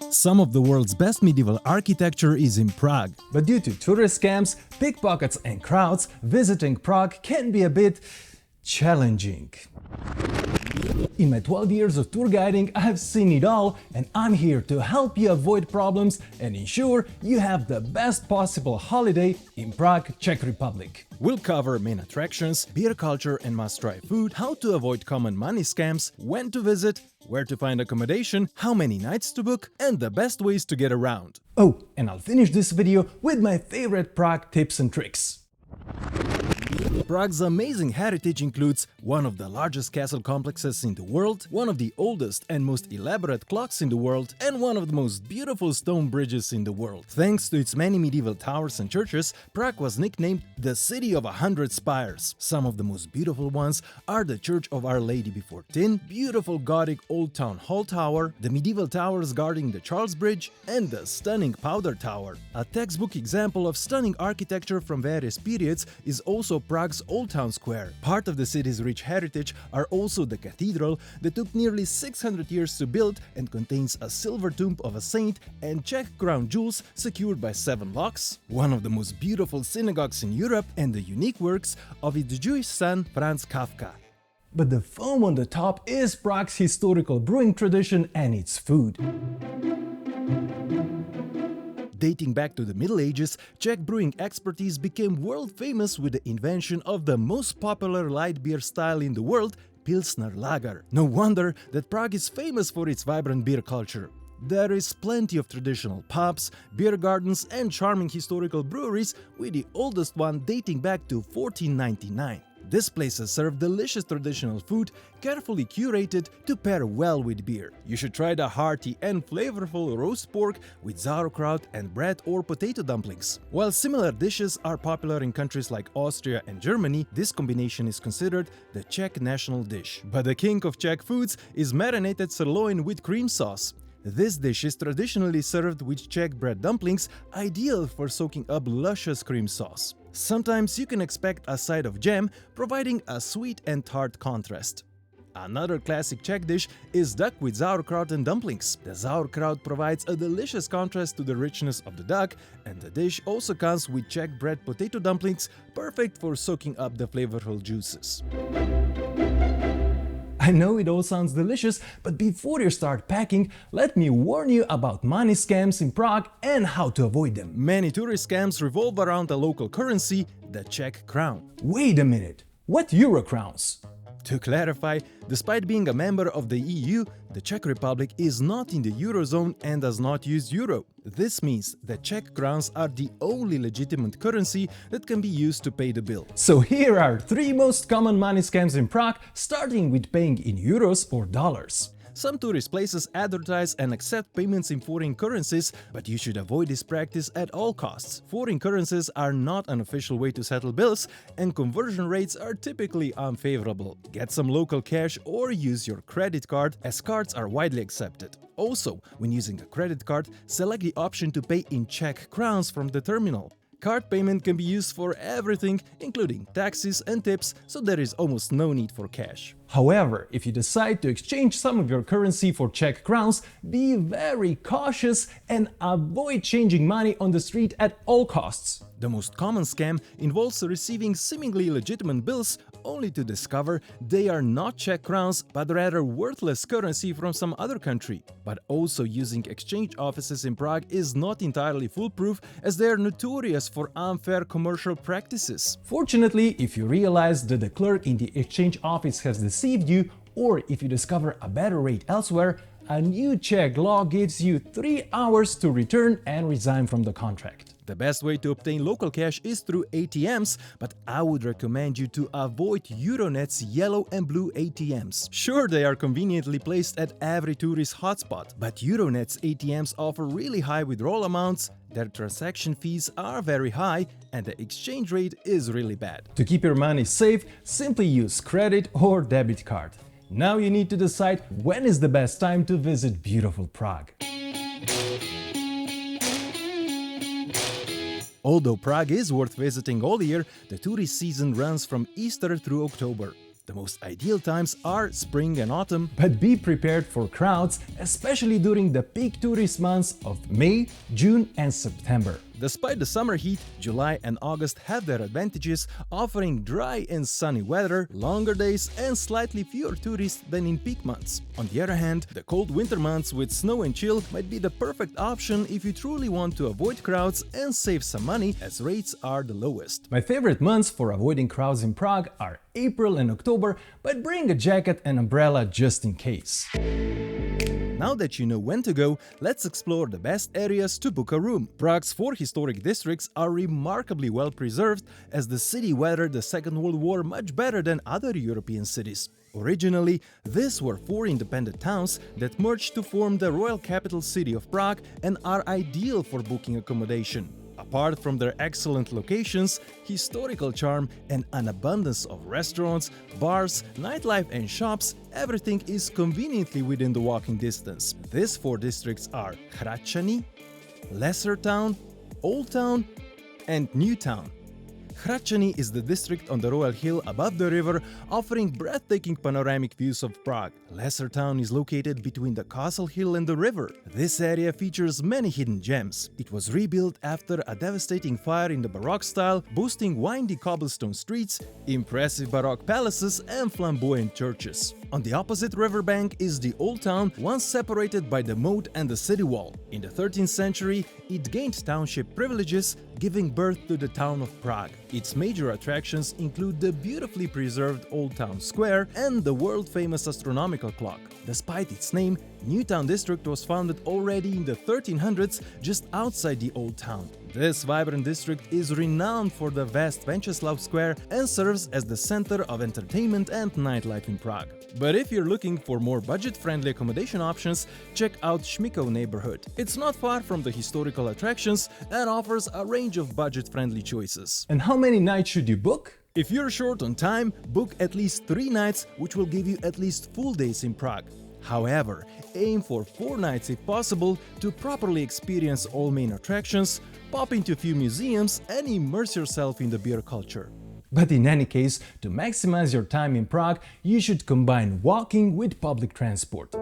Some of the world's best medieval architecture is in Prague. But due to tourist scams, pickpockets and crowds, visiting Prague can be a bit challenging. In my 12 years of tour guiding, I've seen it all, and I'm here to help you avoid problems and ensure you have the best possible holiday in Prague, Czech Republic. We'll cover main attractions, beer culture and must-try food, how to avoid common money scams, when to visit, where to find accommodation, how many nights to book, and the best ways to get around. Oh, and I'll finish this video with my favorite Prague tips and tricks. Prague's amazing heritage includes one of the largest castle complexes in the world, one of the oldest and most elaborate clocks in the world, and one of the most beautiful stone bridges in the world. Thanks to its many medieval towers and churches, Prague was nicknamed the City of 100 Spires. Some of the most beautiful ones are the Church of Our Lady before Tin, beautiful Gothic Old Town Hall Tower, the medieval towers guarding the Charles Bridge, and the stunning Powder Tower. A textbook example of stunning architecture from various periods is also Prague's Old Town Square. Part of the city's rich heritage are also the cathedral that took nearly 600 years to build and contains a silver tomb of a saint and Czech crown jewels secured by 7 locks, one of the most beautiful synagogues in Europe, and the unique works of its Jewish son Franz Kafka. But the foam on the top is Prague's historical brewing tradition and its food. Dating back to the Middle Ages, Czech brewing expertise became world famous with the invention of the most popular light beer style in the world, Pilsner Lager. No wonder that Prague is famous for its vibrant beer culture. There is plenty of traditional pubs, beer gardens and charming historical breweries, with the oldest one dating back to 1499. These places serve delicious traditional food, carefully curated to pair well with beer. You should try the hearty and flavorful roast pork with sauerkraut and bread or potato dumplings. While similar dishes are popular in countries like Austria and Germany, this combination is considered the Czech national dish. But the king of Czech foods is marinated sirloin with cream sauce. This dish is traditionally served with Czech bread dumplings, ideal for soaking up luscious cream sauce. Sometimes you can expect a side of jam, providing a sweet and tart contrast. Another classic Czech dish is duck with sauerkraut and dumplings. The sauerkraut provides a delicious contrast to the richness of the duck, and the dish also comes with Czech bread potato dumplings, perfect for soaking up the flavorful juices. I know it all sounds delicious, but before you start packing, let me warn you about money scams in Prague and how to avoid them. Many tourist scams revolve around the local currency, the Czech crown. Wait a minute, what euro crowns? To clarify, despite being a member of the EU, the Czech Republic is not in the Eurozone and does not use euro. This means that Czech crowns are the only legitimate currency that can be used to pay the bill. So here are 3 most common money scams in Prague, starting with paying in euros or dollars. Some tourist places advertise and accept payments in foreign currencies, but you should avoid this practice at all costs. Foreign currencies are not an official way to settle bills, and conversion rates are typically unfavorable. Get some local cash or use your credit card, as cards are widely accepted. Also, when using a credit card, select the option to pay in Czech crowns from the terminal. Card payment can be used for everything, including taxes and tips, so there is almost no need for cash. However, if you decide to exchange some of your currency for Czech crowns, be very cautious and avoid changing money on the street at all costs. The most common scam involves receiving seemingly legitimate bills only to discover they are not Czech crowns but rather worthless currency from some other country. But also using exchange offices in Prague is not entirely foolproof, as they are notorious for unfair commercial practices. Fortunately, if you realize that the clerk in the exchange office has deceived you, or if you discover a better rate elsewhere, a new Czech law gives you 3 hours to return and resign from the contract. The best way to obtain local cash is through ATMs, but I would recommend you to avoid Euronet's yellow and blue ATMs. Sure, they are conveniently placed at every tourist hotspot, but Euronet's ATMs offer really high withdrawal amounts, their transaction fees are very high, and the exchange rate is really bad. To keep your money safe, simply use credit or debit card. Now you need to decide when is the best time to visit beautiful Prague. Although Prague is worth visiting all year, the tourist season runs from Easter through October. The most ideal times are spring and autumn, But be prepared for crowds, especially during the peak tourist months of May, June and September. Despite the summer heat, July and August have their advantages, offering dry and sunny weather, longer days and slightly fewer tourists than in peak months. On the other hand, the cold winter months with snow and chill might be the perfect option if you truly want to avoid crowds and save some money, as rates are the lowest. My favorite months for avoiding crowds in Prague are April and October, but bring a jacket and umbrella just in case. Now that you know when to go, let's explore the best areas to book a room. Prague's 4 historic districts are remarkably well preserved, as the city weathered the Second World War much better than other European cities. Originally, these were 4 independent towns that merged to form the royal capital city of Prague and are ideal for booking accommodation. Apart from their excellent locations, historical charm, and an abundance of restaurants, bars, nightlife and shops, everything is conveniently within the walking distance. These 4 districts are Hradčany, Lesser Town, Old Town and New Town. Hradčany is the district on the Royal Hill above the river, offering breathtaking panoramic views of Prague. Lesser Town is located between the castle hill and the river. This area features many hidden gems. It was rebuilt after a devastating fire in the Baroque style, boasting windy cobblestone streets, impressive Baroque palaces and flamboyant churches. On the opposite riverbank is the Old Town, once separated by the moat and the city wall. In the 13th century, it gained township privileges, giving birth to the town of Prague. Its major attractions include the beautifully preserved Old Town Square and the world-famous astronomical clock. Despite its name, New Town district was founded already in the 1300s just outside the Old Town. This vibrant district is renowned for the vast Wenceslav Square and serves as the center of entertainment and nightlife in Prague. But if you're looking for more budget-friendly accommodation options, check out Šmíkov neighborhood. It's not far from the historical attractions and offers a range of budget-friendly choices. And how many nights should you book? If you're short on time, book at least 3 nights, which will give you at least full days in Prague. However, aim for 4 nights if possible to properly experience all main attractions, pop into a few museums and immerse yourself in the beer culture. But in any case, to maximize your time in Prague, you should combine walking with public transport.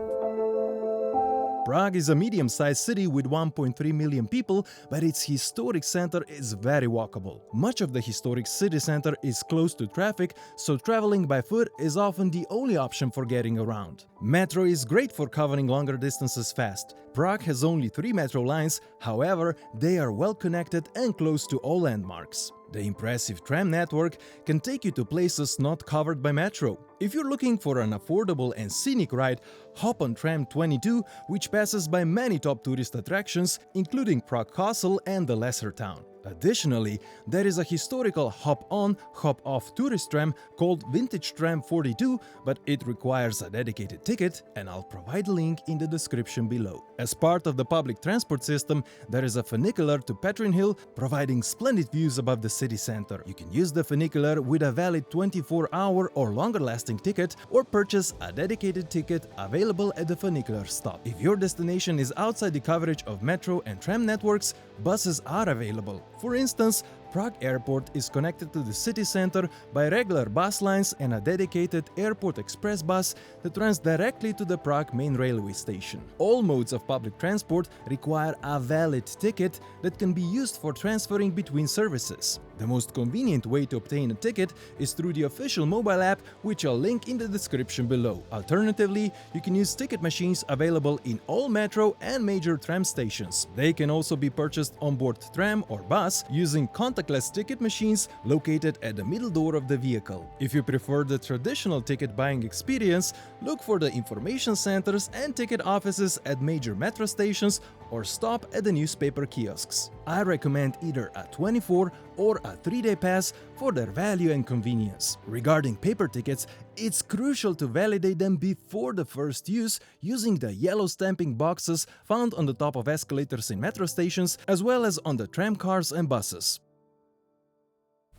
Prague is a medium-sized city with 1.3 million people, but its historic center is very walkable. Much of the historic city center is close to traffic, so traveling by foot is often the only option for getting around. Metro is great for covering longer distances fast. Prague has only 3 metro lines, however, they are well connected and close to all landmarks. The impressive tram network can take you to places not covered by metro. If you're looking for an affordable and scenic ride, hop on tram 22, which passes by many top tourist attractions, including Prague Castle and the Lesser Town. Additionally, there is a historical hop-on, hop-off tourist tram called Vintage Tram 42, but it requires a dedicated ticket, and I'll provide a link in the description below. As part of the public transport system, there is a funicular to Petrin Hill, providing splendid views above the city center. You can use the funicular with a valid 24-hour or longer-lasting ticket, or purchase a dedicated ticket available at the funicular stop. If your destination is outside the coverage of metro and tram networks, buses are available. For instance, Prague Airport is connected to the city center by regular bus lines and a dedicated Airport Express bus that runs directly to the Prague main railway station. All modes of public transport require a valid ticket that can be used for transferring between services. The most convenient way to obtain a ticket is through the official mobile app, which I'll link in the description below. Alternatively, you can use ticket machines available in all metro and major tram stations. They can also be purchased on board tram or bus using contactless ticket machines located at the middle door of the vehicle. If you prefer the traditional ticket buying experience, look for the information centers and ticket offices at major metro stations or stop at the newspaper kiosks. I recommend either a 24 or a 3-day pass for their value and convenience. Regarding paper tickets, it's crucial to validate them before the first use using the yellow stamping boxes found on the top of escalators in metro stations, as well as on the tram cars and buses.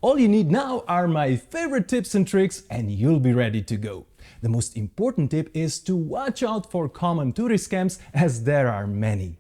All you need now are my favorite tips and tricks, and you'll be ready to go. The most important tip is to watch out for common tourist scams, as there are many.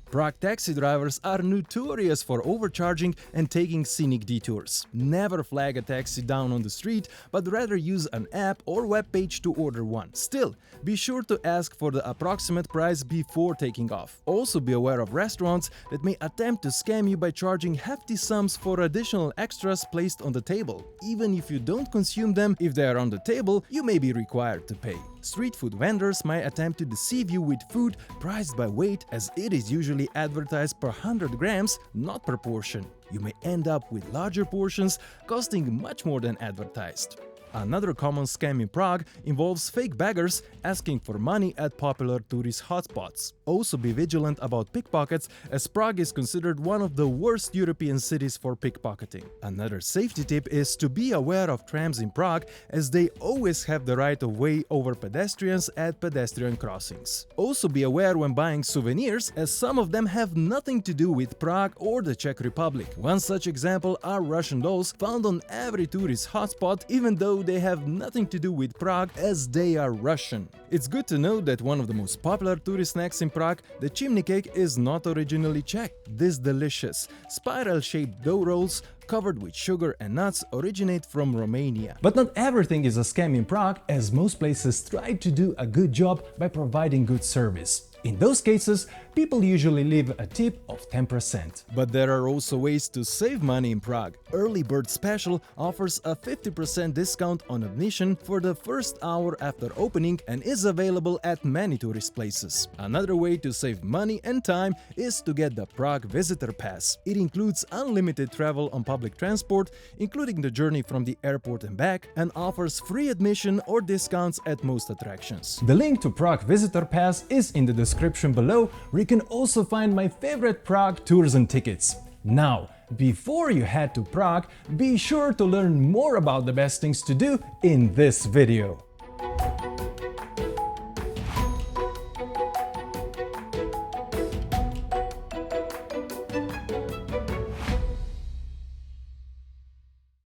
Prague taxi drivers are notorious for overcharging and taking scenic detours. Never flag a taxi down on the street, but rather use an app or web page to order one. Still, be sure to ask for the approximate price before taking off. Also be aware of restaurants that may attempt to scam you by charging hefty sums for additional extras placed on the table. Even if you don't consume them, if they are on the table, you may be required to pay. Street food vendors might attempt to deceive you with food priced by weight, as it is usually advertised per 100 grams, not per portion. You may end up with larger portions costing much more than advertised. Another common scam in Prague involves fake beggars asking for money at popular tourist hotspots. Also be vigilant about pickpockets, as Prague is considered one of the worst European cities for pickpocketing. Another safety tip is to be aware of trams in Prague, as they always have the right of way over pedestrians at pedestrian crossings. Also be aware when buying souvenirs, as some of them have nothing to do with Prague or the Czech Republic. One such example are Russian dolls found on every tourist hotspot, even though they have nothing to do with Prague, as they are Russian. It's good to know that one of the most popular tourist snacks in Prague, the chimney cake, is not originally Czech. This delicious, spiral-shaped dough rolls covered with sugar and nuts originate from Romania. But not everything is a scam in Prague, as most places try to do a good job by providing good service. In those cases, people usually leave a tip of 10%. But there are also ways to save money in Prague. Early Bird Special offers a 50% discount on admission for the first hour after opening and is available at many tourist places. Another way to save money and time is to get the Prague Visitor Pass. It includes unlimited travel on public transport, including the journey from the airport and back, and offers free admission or discounts at most attractions. The link to Prague Visitor Pass is in the description below, where you can also find my favorite Prague tours and tickets. Now, before you head to Prague, be sure to learn more about the best things to do in this video.